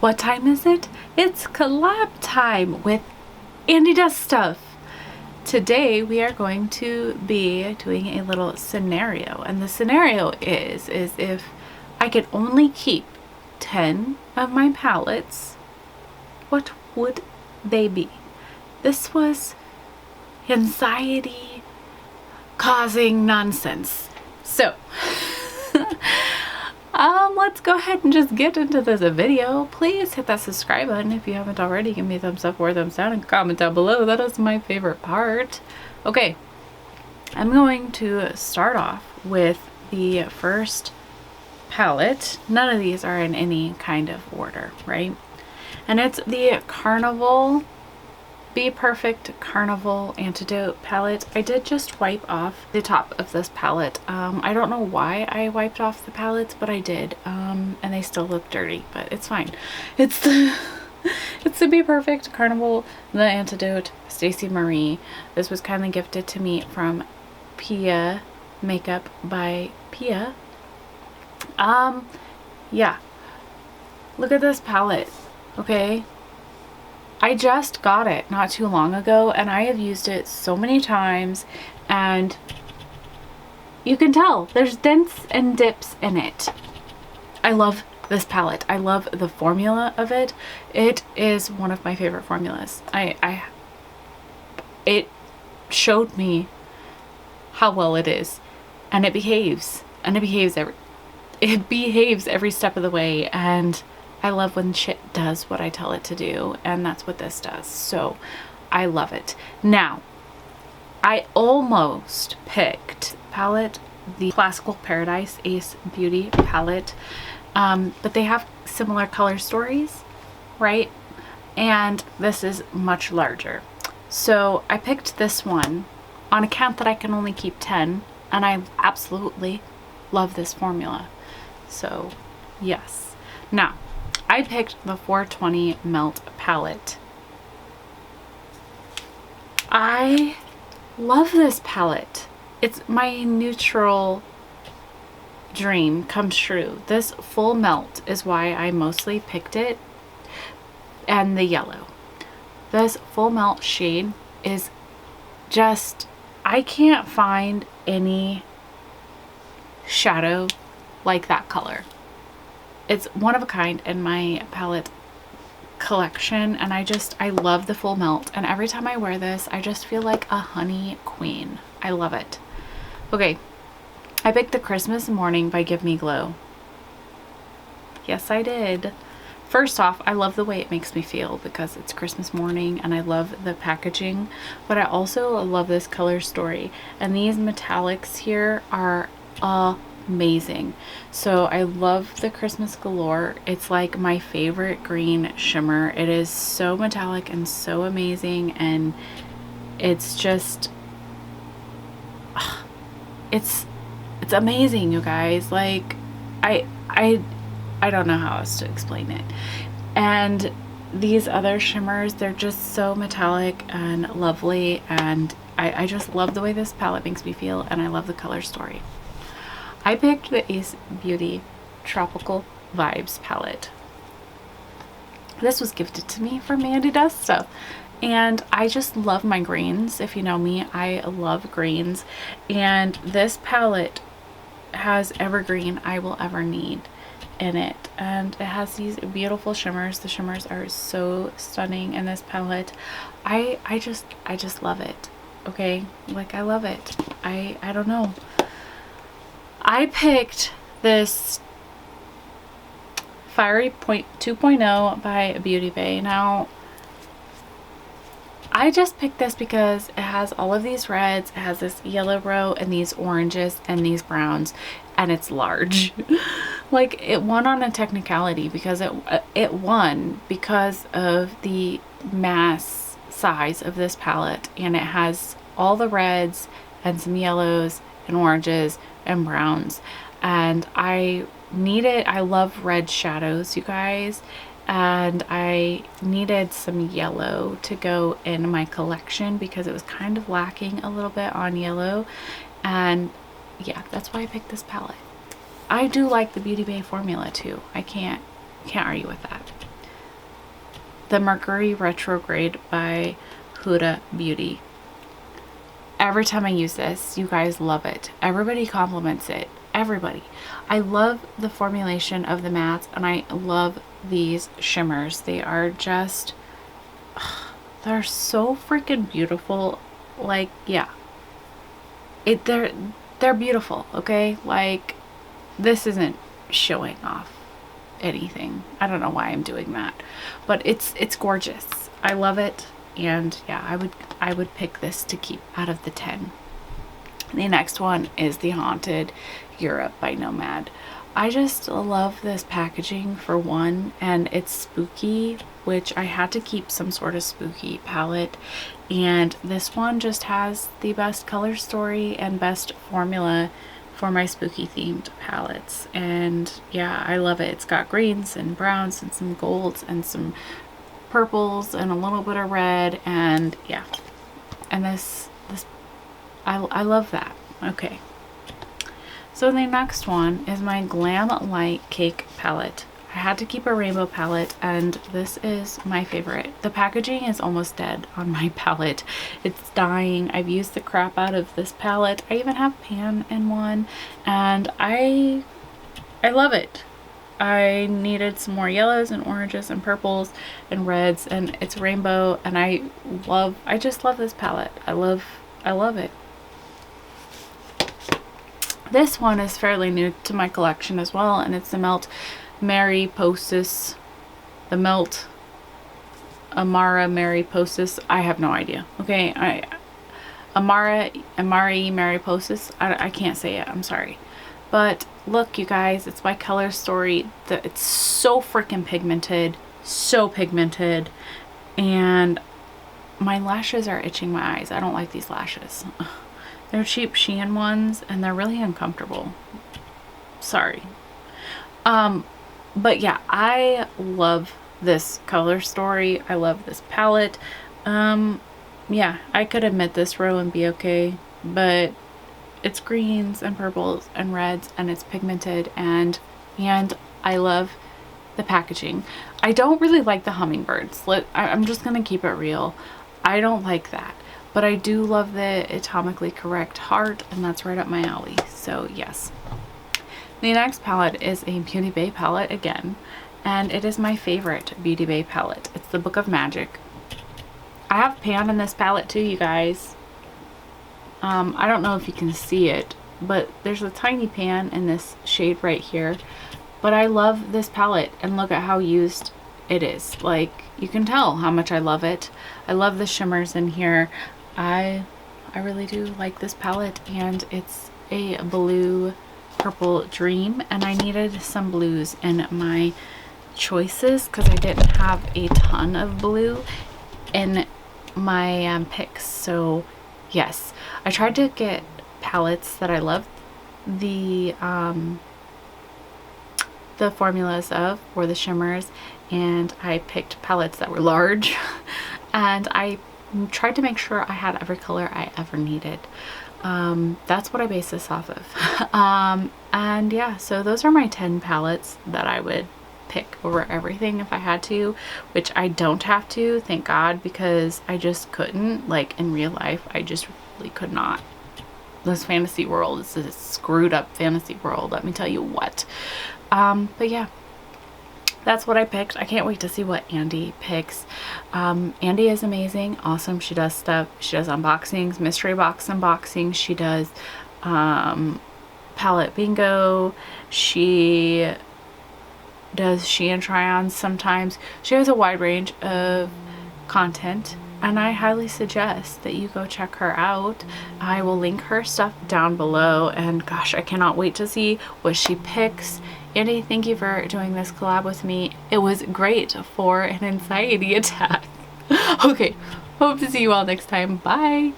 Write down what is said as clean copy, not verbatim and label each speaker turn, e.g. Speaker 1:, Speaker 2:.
Speaker 1: What time is it? It's collab time with Andi Does Stuff. Today we are going to be doing a little scenario, and the scenario is if I could only keep 10 of my palettes, what would they be? This was anxiety causing nonsense. So let's go ahead and just get into this video. Please hit that subscribe button if you haven't already. Give me a thumbs up or a thumbs down and comment down below. That is my favorite part. Okay, I'm going to start off with the first palette. None of these are in any kind of order, right? And it's the Carnival Be Perfect Carnival Antidote palette. I did just wipe off the top of this palette. I don't know why I wiped off the palettes, but I did. And they still look dirty, but it's fine. It's the it's the Be Perfect Carnival the Antidote Stacey Marie. This was kindly gifted to me from Pia Makeup by Pia. Yeah. Look at this palette. Okay. I just got it not too long ago, and I have used it so many times, and you can tell there's dents and dips in it. I love this palette. I love the formula of it. It is one of my favorite formulas. It showed me how well it is, and it behaves every step of the way, and I love when shit does what I tell it to do, and that's what this does. So I love it. Now, I almost picked palette, the Classical Paradise Ace Beauty palette, but they have similar color stories, right? And this is much larger. So I picked this one on account that I can only keep 10, and I absolutely love this formula. So yes. Now, I picked the 420 Melt palette. I love this palette. It's my neutral dream comes true. This full melt is why I mostly picked it, and the yellow. This full melt shade is just, I can't find any shadow like that color. It's one of a kind in my palette collection, and I love the full melt, and every time I wear this I just feel like a honey queen. I love it. Okay, I picked the Christmas Morning by Give Me Glow. Yes, I did. First off, I love the way it makes me feel because it's Christmas morning, and I love the packaging, but I also love this color story, and these metallics here are amazing. So I love the Christmas Galore. It's like my favorite green shimmer. It is so metallic and so amazing, and it's just it's amazing, you guys. Like I don't know how else to explain it. And these other shimmers, they're just so metallic and lovely, and I just love the way this palette makes me feel, and I love the color story. I picked the Ace Beauty Tropical Vibes palette. This was gifted to me from Andi Does Stuff, and I just love my greens. If you know me, I love greens, and this palette has everything I will ever need in it, and it has these beautiful shimmers. The shimmers are so stunning in this palette. I just love it. Okay, like I love it. I don't know. I picked this Fiery Point 2.0 by Beauty Bay. Now, I just picked this because it has all of these reds, it has this yellow row, and these oranges, and these browns, and it's large. Like, it won on a technicality because it won because of the mass size of this palette, and it has all the reds and some yellows and oranges and browns, and I love red shadows, you guys, and I needed some yellow to go in my collection because it was kind of lacking a little bit on yellow, and yeah, that's why I picked this palette. I do like the Beauty Bay formula too. I can't argue with that. the Mercury Retrograde by Huda Beauty. Every time I use this, you guys love it. Everybody compliments it. Everybody. I love the formulation of the mattes, and I love these shimmers. They are just, they're so freaking beautiful. Like, yeah. They're beautiful, okay? Like, this isn't showing off anything. I don't know why I'm doing that, but it's gorgeous. I love it, and yeah, I would pick this to keep out of the 10. The next one is the Haunted Europe by Nomad. I just love this packaging for one, and it's spooky, which I had to keep some sort of spooky palette, and this one just has the best color story and best formula for my spooky themed palettes. And yeah, I love it. It's got greens and browns and some golds and some purples and a little bit of red, and yeah, and this I love that. Okay, so the next one is my Glam Light Cake palette. I had to keep a rainbow palette, and this is my favorite. The packaging is almost dead on my palette. It's dying. I've used the crap out of this palette. I even have pan in one, and I love it. I needed some more yellows and oranges and purples and reds, and it's rainbow, and I just love this palette. I love it. This one is fairly new to my collection as well, and it's the Melt Mariposis. The Melt Amara Mariposis. I have no idea. Okay, Amari Mariposis. I can't say it. I'm sorry. But look, you guys, it's my color story. It's so freaking pigmented. So pigmented. And my lashes are itching my eyes. I don't like these lashes. They're cheap Shein ones, and they're really uncomfortable. Sorry. But yeah, I love this color story. I love this palette. Yeah, I could admit this row and be okay, but it's greens and purples and reds, and it's pigmented, and I love the packaging. I don't really like the hummingbirds. I'm just gonna keep it real. I don't like that. But I do love the atomically correct heart, and that's right up my alley. So yes. The next palette is a Beauty Bay palette again, and it is my favorite Beauty Bay palette. It's the Book of Magic. I have pan in this palette too, you guys. I don't know if you can see it, but there's a tiny pan in this shade right here. But I love this palette, and look at how used it is. Like, you can tell how much I love it. I love the shimmers in here. I really do like this palette, and it's a blue purple dream, and I needed some blues in my choices because I didn't have a ton of blue in my picks. So yes, I tried to get palettes that I loved the formulas of, or the shimmers, and I picked palettes that were large and I tried to make sure I had every color I ever needed. That's what I base this off of. And yeah, so those are my 10 palettes that I would pick over everything if I had to, which I don't have to, thank God, because I just couldn't. Like, in real life, I just really could not. This fantasy world is a screwed up fantasy world, let me tell you what. But yeah, that's what I picked. I can't wait to see what Andi picks. Andi is amazing, awesome. She does stuff. She does unboxings, mystery box unboxings. She does palette bingo. She does Shein try-ons sometimes. She has a wide range of content, and I highly suggest that you go check her out. I will link her stuff down below, and gosh, I cannot wait to see what she picks. Andi, thank you for doing this collab with me. It was great for an anxiety attack. Okay, hope to see you all next time. Bye!